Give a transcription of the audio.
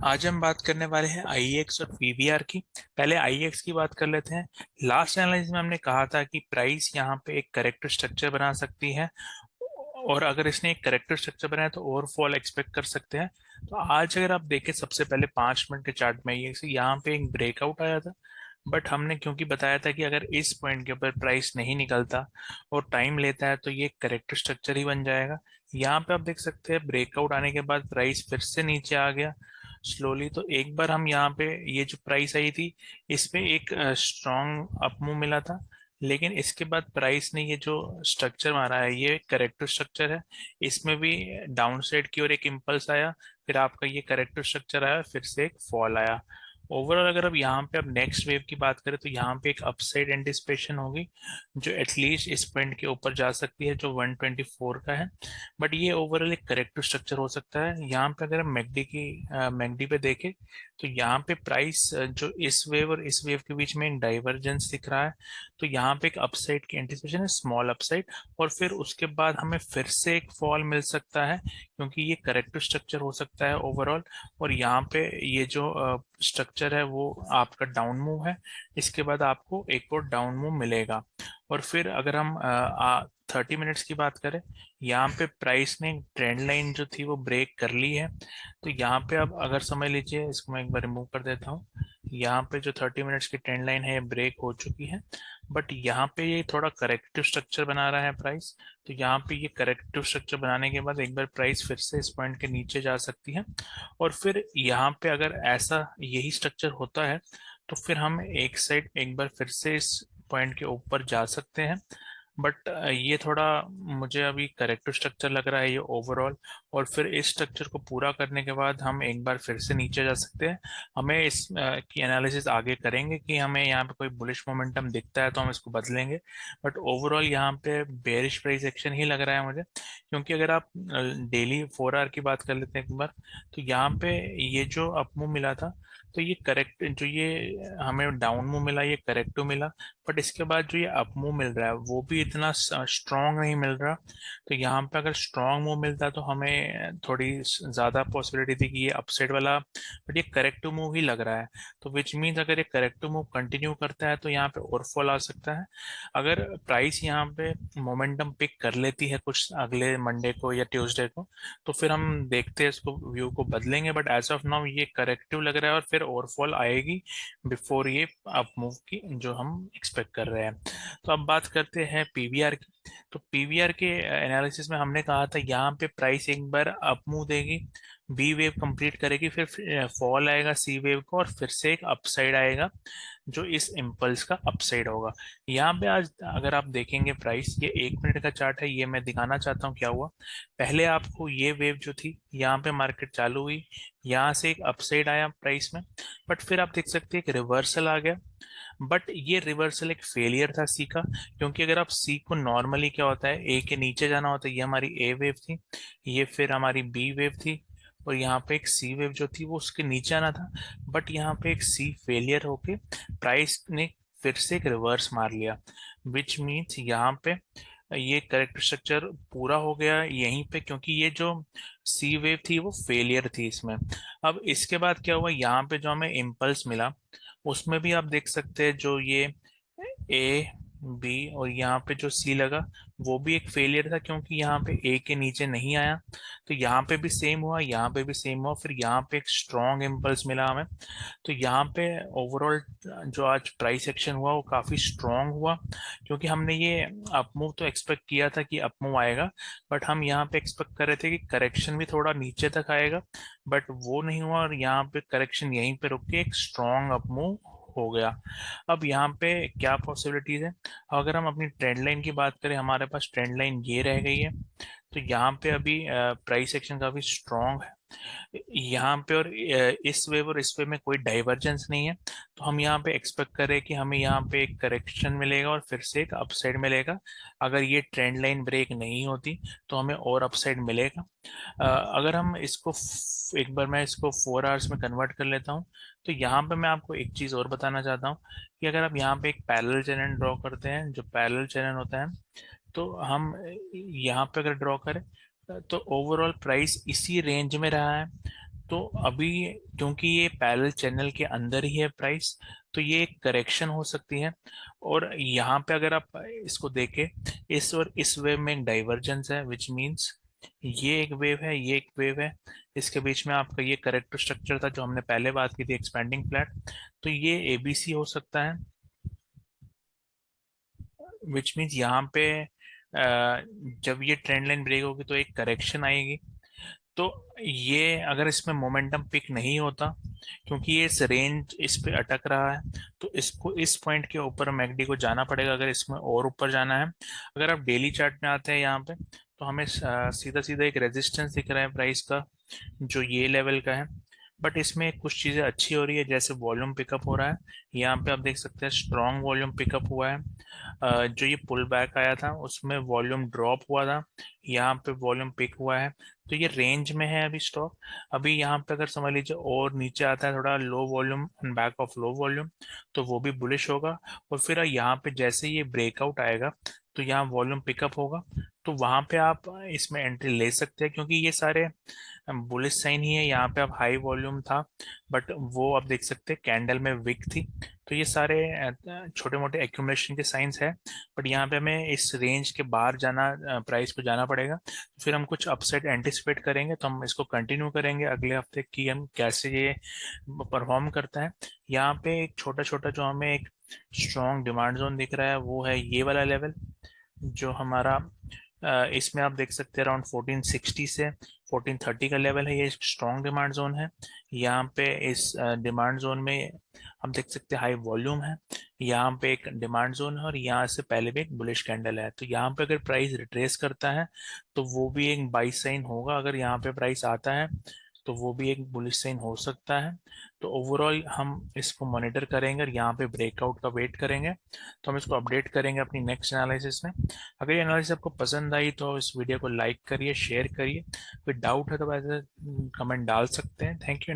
आज हम बात करने वाले हैं आईएक्स और पीवीआर की। पहले आईएक्स की बात कर लेते हैं। लास्ट एनालिसिस में हमने कहा था कि प्राइस यहाँ पे एक करेक्टर स्ट्रक्चर बना सकती है, और अगर इसने एक करेक्टर स्ट्रक्चर बनाया तो ओवरफॉल एक्सपेक्ट कर सकते हैं। तो आज अगर आप देखें, सबसे पहले 5 मिनट के चार्ट में ये यहाँ पे एक ब्रेकआउट आया था। बट हमने क्योंकि बताया था कि अगर इस पॉइंट के ऊपर प्राइस नहीं निकलता और टाइम लेता है तो ये करेक्टर स्ट्रक्चर ही बन जाएगा। यहाँ पे आप देख सकते हैं ब्रेकआउट आने के बाद प्राइस फिर से नीचे आ गया स्लोली। तो एक बार हम यहाँ पे, ये जो प्राइस आई थी, इस पे एक स्ट्रॉन्ग अपमूव मिला था। लेकिन इसके बाद प्राइस ने ये जो स्ट्रक्चर मारा है, ये करेक्टर स्ट्रक्चर है। इसमें भी डाउन साइड की ओर एक इम्पल्स आया, फिर आपका ये करेक्टर स्ट्रक्चर आया, फिर से एक फॉल आया। ओवरऑल अगर अब यहाँ पे अब नेक्स्ट वेव की बात करें तो यहाँ पे एक अपसाइड एंटिसिपेशन होगी, जो एटलीस्ट इस पॉइंट के ऊपर जा सकती है, जो 124 का है। बट ये ओवरऑल एक करेक्टिव स्ट्रक्चर हो सकता है। यहाँ पे अगर हम मैकडी पे देखें तो यहाँ पे प्राइस जो इस वेव और इस वेव के बीच में एक डाइवर्जेंस दिख रहा है। तो यहाँ पे एक अपसाइड की एंटिसिपेशन है, स्मॉल अपसाइड, और फिर उसके बाद हमें फिर से एक फॉल मिल सकता है, क्योंकि ये करेक्टिव स्ट्रक्चर हो सकता है ओवरऑल। और यहाँ पे ये जो स्ट्रक्चर है वो आपका डाउन मूव है। इसके बाद आपको एक और डाउन मूव मिलेगा। और फिर अगर हम 30 मिनट्स की बात करें, यहाँ पे प्राइस ने ट्रेंड लाइन जो थी वो ब्रेक कर ली है। तो यहाँ पे अब अगर समझ लीजिए, इसको मैं एक बार रिमूव कर देता हूँ। यहाँ पे जो 30 मिनट्स की ट्रेंड लाइन है ये ब्रेक हो चुकी है। बट यहाँ पे ये थोड़ा करेक्टिव स्ट्रक्चर बना रहा है प्राइस। तो यहाँ पे ये करेक्टिव स्ट्रक्चर बनाने के बाद एक बार प्राइस फिर से इस पॉइंट के नीचे जा सकती है। और फिर यहाँ पे अगर ऐसा यही स्ट्रक्चर होता है तो फिर हम एक साइड एक बार फिर से इस पॉइंट के ऊपर जा सकते हैं। बट ये थोड़ा मुझे अभी करेक्टिव स्ट्रक्चर लग रहा है ये ओवरऑल। और फिर इस स्ट्रक्चर को पूरा करने के बाद हम एक बार फिर से नीचे जा सकते हैं। हमें इस की एनालिसिस आगे करेंगे कि हमें यहाँ पे कोई बुलिश मोमेंटम दिखता है तो हम इसको बदलेंगे। बट ओवरऑल यहाँ पे बेरिश प्राइस एक्शन ही लग रहा है मुझे, क्योंकि अगर आप डेली 4 आवर की बात कर लेते हैं एक बार, तो यहाँ पे ये जो अपमूव मिला था, तो ये करेक्ट, जो ये हमें डाउन मूव मिला ये करेक्टिव मिला। बट इसके बाद जो ये अप मूव मिल रहा है वो भी इतना स्ट्रांग नहीं मिल रहा। तो यहाँ पे अगर स्ट्रांग मूव मिलता तो हमें थोड़ी ज्यादा पॉसिबिलिटी थी कि ये अपसाइड वाला, बट ये करेक्टिव मूव ही लग रहा है। तो विच मीन्स अगर ये करेक्टिव मूव कंटिन्यू करता है तो यहाँ पे और फॉल आ सकता है। अगर प्राइस यहाँ पे मोमेंटम पिक कर लेती है कुछ अगले मंडे को या ट्यूसडे को, तो फिर हम देखते हैं इसको, व्यू को बदलेंगे। बट एज ऑफ नाउ ये करेक्टिव लग रहा है, और फिर और फॉल आएगी बिफोर ये अप मूव की जो हम एक्सपेक्ट कर रहे हैं। तो अब बात करते हैं पीवीआर की। तो पीवीआर के एनालिसिस में हमने कहा था यहाँ पे प्राइस एक बार अप मूव देगी, बी वेव कंप्लीट करेगी, फिर फॉल आएगा सी वेव को, और फिर से एक अपसाइड आएगा जो इस इम्पल्स का अपसाइड होगा। यहाँ पे आज अगर आप देखेंगे प्राइस, ये 1 मिनट का चार्ट है, ये मैं दिखाना चाहता हूँ क्या हुआ। पहले आपको ये वेव जो थी, यहाँ पे मार्केट चालू हुई, यहाँ से एक अपसाइड आया प्राइस में। बट फिर आप देख सकते हैं एक रिवर्सल आ गया। बट ये रिवर्सल एक फेलियर था सी का, क्योंकि अगर आप सी को, नॉर्मली क्या होता है, ए के नीचे जाना होता है। ये हमारी ए वेव थी, ये फिर हमारी बी वेव थी, और यहाँ पे एक सी वेव जो थी वो उसके नीचे आना था। बट यहाँ पे एक सी फेलियर होके प्राइस ने फिर से एक रिवर्स मार लिया, विच मीन्स यहाँ पे ये करेक्ट स्ट्रक्चर पूरा हो गया यहीं पे, क्योंकि ये जो सी वेव थी वो फेलियर थी इसमें। अब इसके बाद क्या हुआ, यहाँ पे जो हमें इम्पल्स मिला उसमें भी आप देख सकते हैं, जो ये ए बी और यहाँ पे जो सी लगा वो भी एक फेलियर था, क्योंकि यहाँ पे ए के नीचे नहीं आया। तो यहाँ पे भी सेम हुआ, यहाँ पे भी सेम हुआ, फिर यहाँ पे एक स्ट्रॉन्ग इम्पल्स मिला हमें। तो यहाँ पे ओवरऑल जो आज प्राइस एक्शन हुआ वो काफी स्ट्रॉन्ग हुआ, क्योंकि हमने ये अपमूव तो एक्सपेक्ट किया था कि अपमूव आएगा। बट हम यहाँ पे एक्सपेक्ट कर रहे थे कि करेक्शन भी थोड़ा नीचे तक आएगा, बट वो नहीं हुआ, और यहाँ पे करेक्शन यहीं पे रुक के एक स्ट्रॉन्ग अपमूव हो गया। अब यहाँ पे क्या पॉसिबिलिटीज है, अगर हम अपनी ट्रेंड लाइन की बात करें, हमारे पास ट्रेंड लाइन ये रह गई है। तो यहाँ पे अभी प्राइस एक्शन काफी स्ट्रॉन्ग है यहाँ पे, और इस वेव और इस वेव में कोई डाइवर्जेंस नहीं है। तो हम यहाँ पे एक्सपेक्ट करें कि हमें यहाँ पे एक करेक्शन मिलेगा और फिर से एक अपसाइड मिलेगा। अगर ये ट्रेंड लाइन ब्रेक नहीं होती तो हमें और अपसाइड मिलेगा। अगर हम इसको एक बार मैं इसको 4 आवर्स में कन्वर्ट कर लेता हूँ, तो यहाँ पे मैं आपको एक चीज़ और बताना चाहता हूँ कि अगर आप यहाँ पे एक पैरेलल चैनल ड्रॉ करते हैं, जो पैरेलल चैनल होता है, तो हम यहाँ पे अगर ड्रॉ करें तो ओवरऑल प्राइस इसी रेंज में रहा है। तो अभी क्योंकि ये पैरेलल चैनल के अंदर ही है प्राइस, तो ये एक करेक्शन हो सकती है। और यहाँ पे अगर आप इसको देखें, इस और इस वेव में एक डाइवर्जेंस है, विच मींस ये एक वेव है, ये एक वेव है, इसके बीच में आपका ये करेक्टर स्ट्रक्चर था जो हमने पहले बात की थी, एक्सपेंडिंग फ्लैट। तो ये एबीसी हो सकता है, विच मीन्स यहाँ पे जब ये ट्रेंड लाइन ब्रेक होगी तो एक करेक्शन आएगी। तो ये अगर इसमें मोमेंटम पिक नहीं होता, क्योंकि ये इस रेंज इस पे अटक रहा है, तो इसको इस पॉइंट के ऊपर मैकडी को जाना पड़ेगा अगर इसमें और ऊपर जाना है। अगर आप डेली चार्ट में आते हैं यहाँ पे, तो हमें सीधा सीधा एक रेजिस्टेंस दिख रहा है प्राइस का, जो ये लेवल का है। बट इसमें कुछ चीज़ें अच्छी हो रही है, जैसे वॉल्यूम पिकअप हो रहा है। यहाँ पे आप देख सकते हैं स्ट्रॉन्ग वॉल्यूम पिकअप हुआ है। जो ये पुल बैक आया था उसमें वॉल्यूम ड्रॉप हुआ था, यहाँ पे वॉल्यूम पिक हुआ है। तो ये रेंज में है अभी स्टॉक। अभी यहाँ पे अगर समझ लीजिए और नीचे आता है थोड़ा low volume on back of low volume, तो वो भी बुलिश होगा। और फिर यहाँ पे जैसे ये ब्रेकआउट आएगा, तो यहाँ वॉल्यूम पिकअप होगा, तो वहां पे आप इसमें एंट्री ले सकते हैं, क्योंकि ये सारे बुलिश साइन ही है। यहाँ पे अब हाई वॉल्यूम था, बट वो आप देख सकते हैं कैंडल में विक थी। तो ये सारे छोटे मोटे एक्यूमुलेशन के साइंस है। बट यहाँ पे हमें इस रेंज के बाहर जाना, प्राइस को जाना पड़ेगा। तो फिर हम कुछ अपसाइड एंटिसिपेट करेंगे, तो हम इसको कंटिन्यू करेंगे अगले हफ्ते कि हम कैसे ये परफॉर्म करता है। यहाँ पे एक छोटा छोटा जो हमें एक स्ट्रॉन्ग डिमांड जोन दिख रहा है, वो है ये वाला लेवल, जो हमारा इसमें आप देख सकते हैं अराउंड 1460 से 1430 का लेवल है। ये स्ट्रॉन्ग डिमांड जोन है। यहाँ पे इस डिमांड जोन में हम देख सकते हैं हाई वॉल्यूम है। यहाँ पे एक डिमांड जोन है और यहाँ से पहले भी एक बुलिश कैंडल है। तो यहाँ पे अगर प्राइस रिट्रेस करता है, तो वो भी एक बाई साइन होगा। अगर यहाँ पे प्राइस आता है, तो वो भी एक बुलिश साइन हो सकता है। तो ओवरऑल हम इसको मॉनिटर करेंगे और यहाँ पे ब्रेकआउट का वेट करेंगे। तो हम इसको अपडेट करेंगे अपनी नेक्स्ट एनालिसिस में। अगर ये एनालिसिस आपको पसंद आई तो इस वीडियो को लाइक करिए, शेयर करिए। कोई डाउट है तो वैसे कमेंट डाल सकते हैं। Thank you.